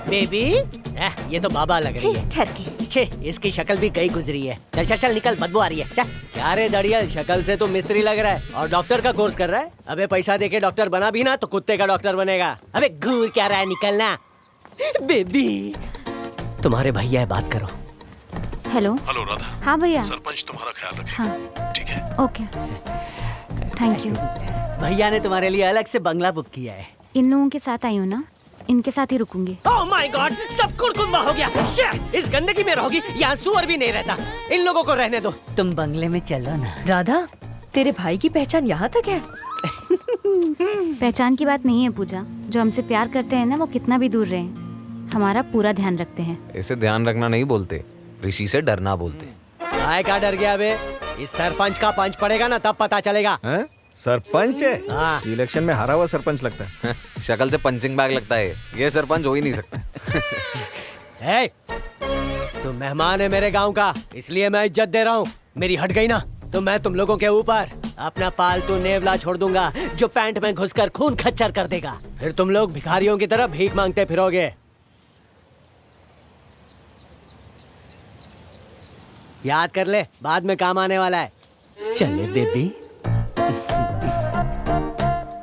Baby ये तो बाबा लग रही है। ठरकी। छे, इसकी शक्ल भी गई गुजरी है। चल चल चल निकल, बदबू आ रही है। चल। क्या रे दड़ियल, शक्ल से तो मिस्त्री लग रहा है और डॉक्टर का कोर्स कर रहा है। अबे पैसा देके डॉक्टर बना भी ना तो कुत्ते का डॉक्टर बनेगा। अबे घूर क्या रहा है, निकलना। बेबी तुम्हारे भैया है, बात करो। हेलो। हेलो राधा। हाँ भैया। सरपंच तुम्हारा ख्याल रखे। हाँ ठीक है। Okay thank you. भैया ने तुम्हारे लिए अलग से बंगला बुक किया है। इन लोगों के साथ आई हूँ ना, इनके साथ ही रुकूंगी। ओह माय गॉड, सब कुड़कुम्बा हो गया। शिट, इस गंदगी में रहोगी, यहाँ सुअर भी नहीं रहता। इन लोगों को रहने दो, तुम बंगले में चलो ना। राधा, तेरे भाई की पहचान यहाँ तक है? पहचान की बात नहीं है पूजा, जो हमसे प्यार करते हैं ना वो कितना भी दूर रहे हमारा पूरा ध्यान रखते हैं। इसे ध्यान रखना नहीं बोलते, ऋषि से डरना बोलते। आए का डर गया बे? इस सरपंच का पंच पड़ेगा ना तब पता चलेगा। हैं? सरपंच है? हाँ। इलेक्शन में हारा हुआ सरपंच लगता है। शक्ल से पंचिंग बैग लगता है, ये सरपंच हो ही नहीं सकता। हे, तुम मेहमान है मेरे गांव का, इसलिए मैं इज्जत दे रहा हूँ। मेरी हट गई ना तो मैं तुम लोगों के ऊपर अपना पालतू नेवला छोड़ दूंगा, जो पैंट में घुसकर खून खच्चर कर देगा। फिर तुम लोग भिखारियों की तरह भीख मांगते फिरोगे। याद कर ले, बाद में काम आने वाला है। चले बेबी।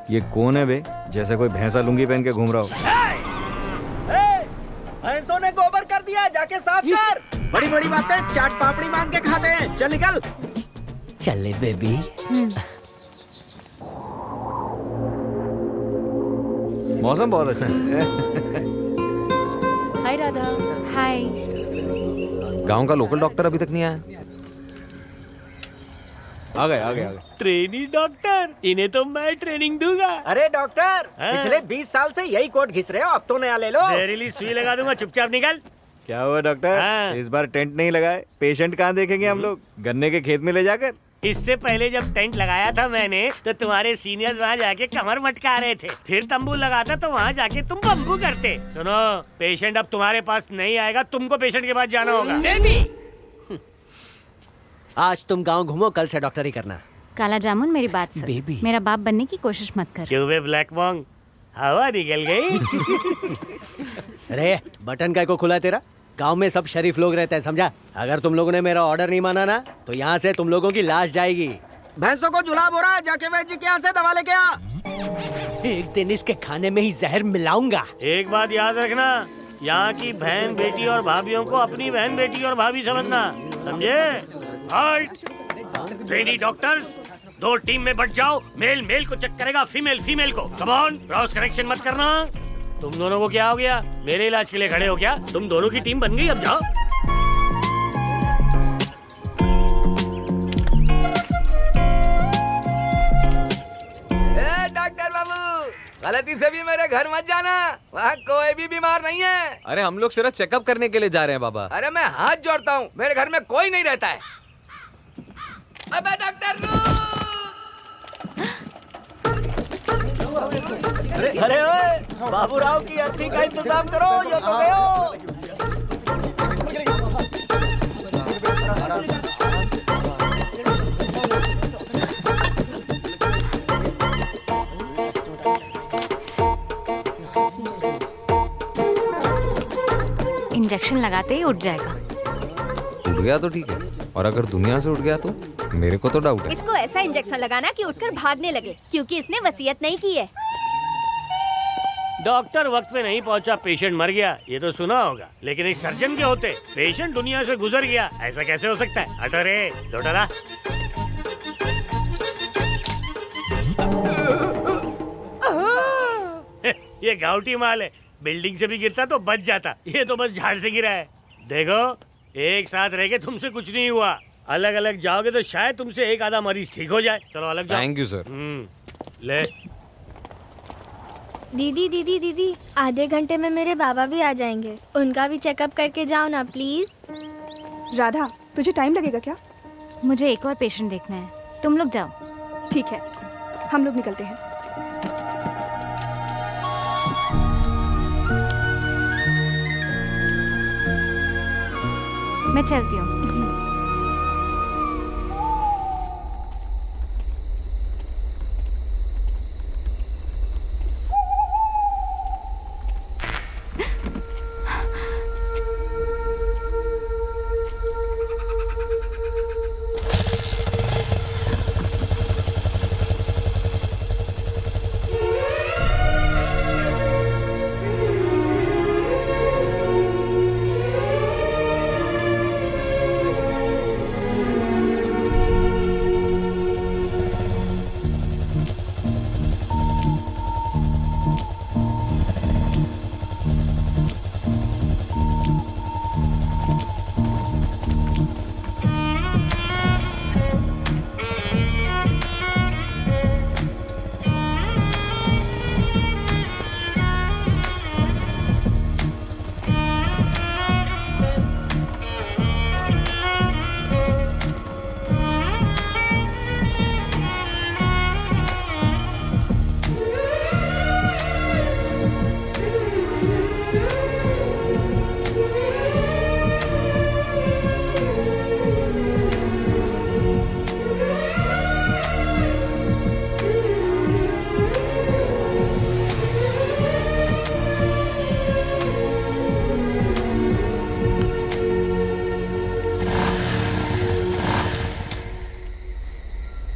ये कौन है बे? जैसे कोई भैंसा लुंगी पहन के घूम रहा हो। भैंसों ने गोबर कर दिया, जाके साफ कर। बड़ी बड़ी बातें चाट पापड़ी मांग के खाते हैं। चल निकल। चले बेबी। मौसम बहुत अच्छा है। हाय राधा। हाय। गांव का लोकल डॉक्टर अभी तक नहीं आया। आ गए आ गए आ गए। ट्रेनी डॉक्टर, इन्हें तो मैं ट्रेनिंग दूंगा। अरे डॉक्टर, पिछले 20 साल से यही कोट घिस रहे हो, अब तो नया ले लो। जहरीली सुई लगा दूंगा, चुपचाप निकल। क्या हुआ डॉक्टर? हाँ। इस बार टेंट नहीं लगाए? पेशेंट कहाँ देखेंगे हम लोग? गन्ने के खेत में ले जाकर? इससे पहले जब टेंट लगाया था मैंने तो तुम्हारे सीनियर्स वहाँ जाके कमर मटका रहे थे, फिर तंबू लगाता तो वहाँ जाके तुम बम्बू करते। सुनो, पेशेंट अब तुम्हारे पास नहीं आएगा, तुमको पेशेंट के पास जाना होगा। आज तुम गांव घूमो, कल से डॉक्टर ही करना। काला जामुन मेरी बात सुन, बेबी। मेरा बाप बनने की कोशिश मत कर। क्यों बे ब्लैक मॉन्ग, हवा निकल गई। अरे बटन काय को खुला तेरा? गांव में सब शरीफ लोग रहते हैं, समझा? अगर तुम लोगों ने मेरा ऑर्डर नहीं माना ना तो यहाँ से तुम लोगों की लाश जाएगी। भैंसों को जुलाब हो रहा है, जाके वैद्य के यहाँ से दवा लेके आ। एक दिन इसके खाने में ही जहर मिलाऊंगा। एक बात याद रखना, यहाँ की बहन बेटी और भाभीियों को अपनी बहन बेटी और भाभी समझना, समझे? ट्रेनी डॉक्टर्स, 2 टीम में बट जाओ। मेल मेल को चेक करेगा, फीमेल फीमेल को। कम ऑन, क्रॉस कनेक्शन मत करना। तुम दोनों को क्या हो गया? मेरे इलाज के लिए खड़े हो क्या? तुम दोनों की टीम बन गई, अब जाओ। डॉक्टर बाबू, गलती से भी मेरे घर मत जाना, वहाँ कोई भी बीमार नहीं है। अरे हम लोग सिर्फ चेकअप करने के लिए जा रहे हैं बाबा। अरे मैं हाथ जोड़ता हूँ, मेरे घर में कोई नहीं रहता है। अबे डॉक्टर अरे ओए, बाबूराव की अर्थी का इंतजाम करो, ये तो गयो। इंजेक्शन लगाते ही उठ जाएगा। उठ गया तो ठीक है, और अगर दुनिया से उठ गया तो मेरे को तो डाउट है। इसको ऐसा इंजेक्शन लगाना कि उठकर भागने लगे, क्योंकि इसने वसीयत नहीं की है। डॉक्टर वक्त पे नहीं पहुंचा, पेशेंट मर गया, ये तो सुना होगा। लेकिन एक सर्जन के होते पेशेंट दुनिया से गुजर गया, ऐसा कैसे हो सकता है? हटो रे लोटाला। ये गाउटी माल है, बिल्डिंग से भी गिरता तो बच जाता, ये तो बस झाड़ से गिरा है। देखो, एक साथ रह के तुमसे कुछ नहीं हुआ, अलग अलग जाओगे तो शायद तुमसे एक आधा मरीज ठीक हो जाए। चलो अलग जाओ। Thank you sir. ले। दीदी दीदी दीदी, आधे घंटे में मेरे बाबा भी आ जाएंगे, उनका भी चेकअप करके जाओ ना प्लीज। राधा, तुझे टाइम लगेगा क्या? मुझे एक और पेशेंट देखना है, तुम लोग जाओ। ठीक है, हम लोग निकलते हैं। मैं चलती हूँ।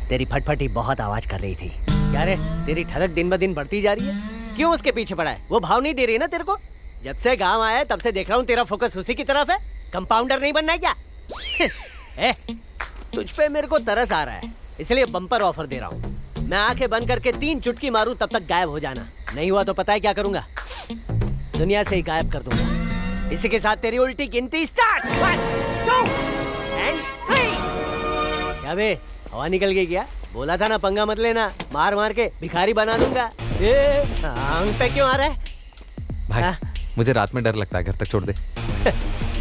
तेरी फटफटी बहुत आवाज कर रही थी। क्या रे, तेरी ठरक दिन ब दिन बढ़ती जा रही है। क्यों उसके पीछे पड़ा है? वो भाव नहीं दे रही ना तेरे को? जब से गांव आया है तब से देख रहा हूँ तेरा फोकस उसी की तरफ है। कंपाउंडर नहीं बनना है क्या? ए, तुझ पे मेरे को तरस आ रहा है, इसलिए बम्पर ऑफर दे रहा हूँ। मैं आंखें बंद करके 3 चुटकी मारूं तब तक गायब हो जाना। नहीं हुआ तो पता है क्या करूंगा? दुनिया से ही गायब कर दूंगा। इसी के साथ तेरी उल्टी गिनती स्टार्ट। 1 2 एंड 3। क्या बे, हवा निकल गई क्या? बोला था ना पंगा मत लेना, मार मार के भिखारी बना दूंगा। आंख पे क्यों आ रहा है? भाई मुझे रात में डर लगता है, घर तक छोड़ दे।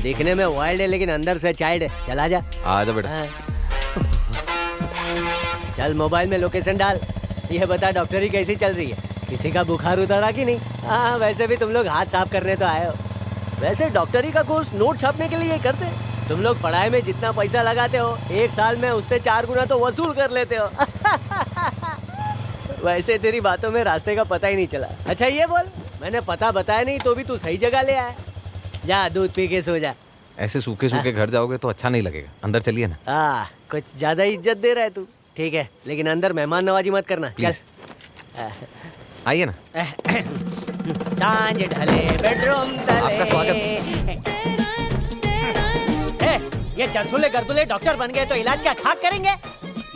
दिखने में वाइल्ड है लेकिन अंदर से चाइल्ड है। चला जा। आजा बेटा। चल मोबाइल में लोकेशन डाल। ये बता डॉक्टरी कैसी चल रही है? किसी का बुखार उतरा कि नहीं? हाँ, वैसे भी तुम लोग हाथ साफ करने तो आए हो। वैसे डॉक्टरी का कोर्स नोट छापने के लिए करते? तुम लोग पढ़ाई में जितना पैसा लगाते हो 1 साल में उससे 4 गुना तो वसूल कर लेते हो। वैसे तेरी बातों में रास्ते का पता ही नहीं चला। अच्छा ये बोल, मैंने पता बताया नहीं तो भी तू सही जगह ले आया। जा दूध पी के सो जा। ऐसे सूखे सूखे घर जाओगे तो अच्छा नहीं लगेगा, अंदर चलिए ना। कुछ ज्यादा इज्जत दे रहा है तू। ठीक है, लेकिन अंदर मेहमान नवाजी मत करना। चल आइए ना। सांझ ढले बेडरूम तले। आपका स्वागत। ये चरसुले गर्दुले डॉक्टर बन गए तो इलाज क्या खाक करेंगे?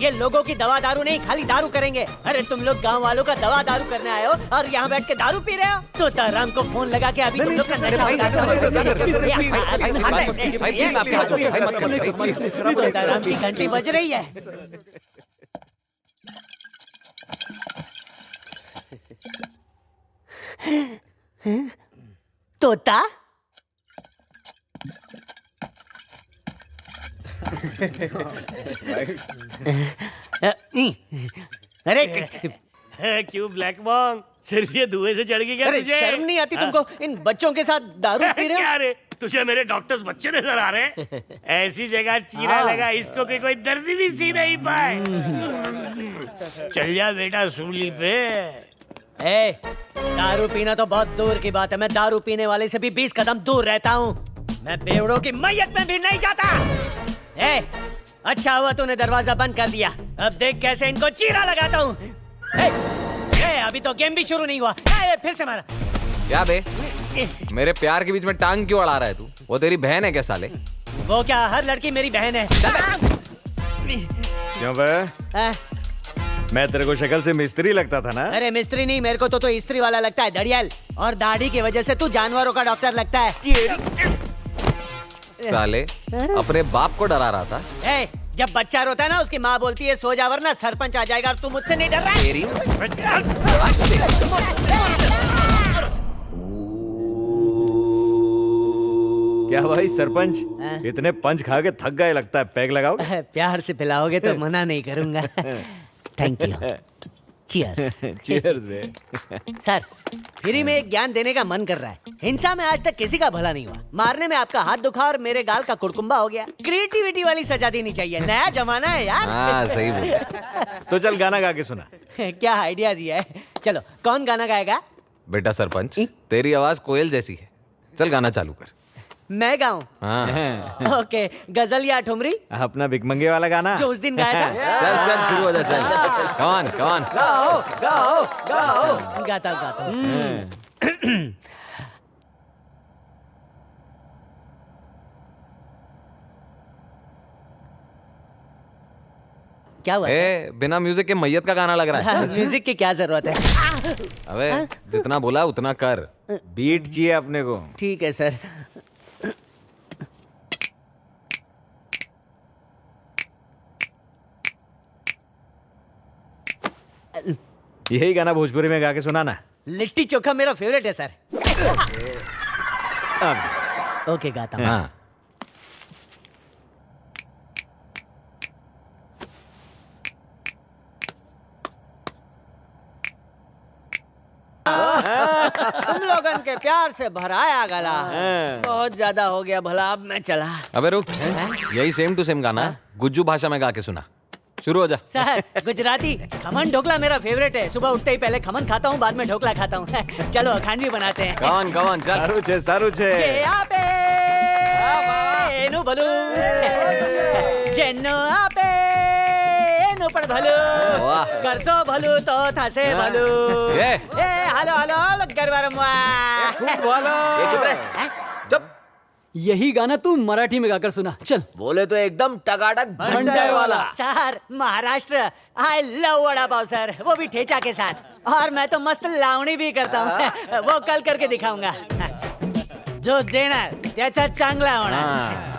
ये लोगों की दवा दारू नहीं, खाली दारू करेंगे। अरे तुम लोग गांव वालों का दवा दारू करने आए हो और यहाँ बैठ के दारू पी रहे हो? तो ताराम को फोन लगा के अभी तुम लोग का नशा ताराम की घंटी बज रही है। तोता अरे क्यों ब्लैक मॉन्ग, सिर्फ ये धुएं से चढ़ गई क्या? अरे शर्म नहीं आती तुमको? इन बच्चों के साथ दारू पी रहे हो? क्या रे, तुझे मेरे डॉक्टर्स बच्चे नजर आ रहे हैं? ऐसी जगह चीरा लगा इसको कि कोई दर्जी भी सी नहीं पाए। चल जा बेटा सूली पे। ए, दारू पीना तो बहुत दूर की बात है। मैं दारू पीने वाले से भी 20 कदम दूर रहता हूँ। मैं बेवड़ों की मैयत में भी नहीं जाता। ए, अच्छा हुआ तूने दरवाजा बंद कर दिया। अब देख कैसे इनको चीरा लगाता हूँ। अभी तो गेम भी शुरू नहीं हुआ। फिर से मारा। क्या बे, मेरे प्यार के बीच में टांग क्यों अड़ा रहा है तू? वो तेरी बहन है क्या साले? वो क्या, हर लड़की मेरी बहन है। क्यों बे? मैं तेरे को शक्ल से मिस्त्री लगता था ना? अरे मिस्त्री नहीं, मेरे को तो इस्त्री वाला लगता है, दड़ियल। और दाढ़ी की वजह से तू जानवरों का डॉक्टर लगता है। साले अपने बाप को डरा रहा था। ए, जब बच्चा रोता है ना उसकी माँ बोलती है सो जा वरना सरपंच आ जाएगा। और तू मुझसे नहीं डर रहा है? क्या भाई सरपंच, इतने पंच खा के थक गए लगता है। पैग लगाओ। प्यार से पिलाओगे तो मना नहीं करूंगा। Thank you. चीयर्स। चीयर्स बे। सर, फ्री में एक ज्ञान देने का मन कर रहा है। हिंसा में आज तक किसी का भला नहीं हुआ। मारने में आपका हाथ दुखा और मेरे गाल का कुड़कुम्बा हो गया। क्रिएटिविटी वाली सजा देनी चाहिए। नया जमाना है यार। हाँ सही बोला। तो चल गाना गा के सुना। क्या आइडिया दिया है। चलो कौन गाना गाएगा? बेटा सरपंच, तेरी आवाज कोयल जैसी है। चल गाना चालू कर। मैं गाऊं? हाँ। ओके, गजल या ठुमरी? अपना भिकमंगे वाला गाना जो उस दिन गाया था। चल चल शुरू हो जा। चल कौन कौन गाओ गाओ गाओ। गाता हूँ। क्या हुआ? बिना म्यूजिक के मैयत का गाना लग रहा है। म्यूजिक की क्या जरूरत है? अबे जितना बोला उतना कर। बीट चाहिए अपने को। ठीक है सर। यही गाना भोजपुरी में गा के सुना ना। लिट्टी चोखा मेरा फेवरेट है सर। अब ओके गाता हूँ। हाँ। तुम लोगन के प्यार से भराया गला बहुत ज्यादा हो गया भला। अब मैं चला। अबे रुक, यही सेम टू सेम गाना गुज्जू भाषा में गा के सुना। शुरू हो जा। सर, गुजराती खमन ढोकला मेरा फेवरेट है। सुबह उठते ही पहले खमन खाता हूँ, बाद में ढोकला खाता हूँ। चलो खांडवी बनाते हैं। कौन कौन चल। सारू छे। के आपे एनु बोलू जेनो आपे એનું પણ ભલું કરશો ભલું તો થશે ભલું એ. એ હાલો હાલો હાલો ગરબા રમવા ये चुप रहे चुप यही गाना तू मराठी में गाकर सुना चल बोले तो एकदम टकाटक भंडार वाला sir Maharashtra I love vada pav sir वो भी ठेचा के साथ और मैं तो मस्त लावणी भी करता हूँ वो कल करके दिखाऊंगा जो देणार त्याचा चांगला होणार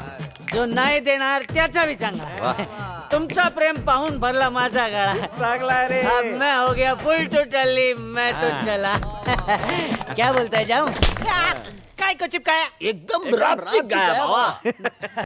जो नाही देणार त्याचा भी चांगला तुमचा प्रेम पाहून भरला माझा गळा चांगला रे अब मैं हो गया फुल टोटली मैं तो चला क्या बोलता है जाऊं काय को चिपकाया एकदम रापचिक गाया बाबा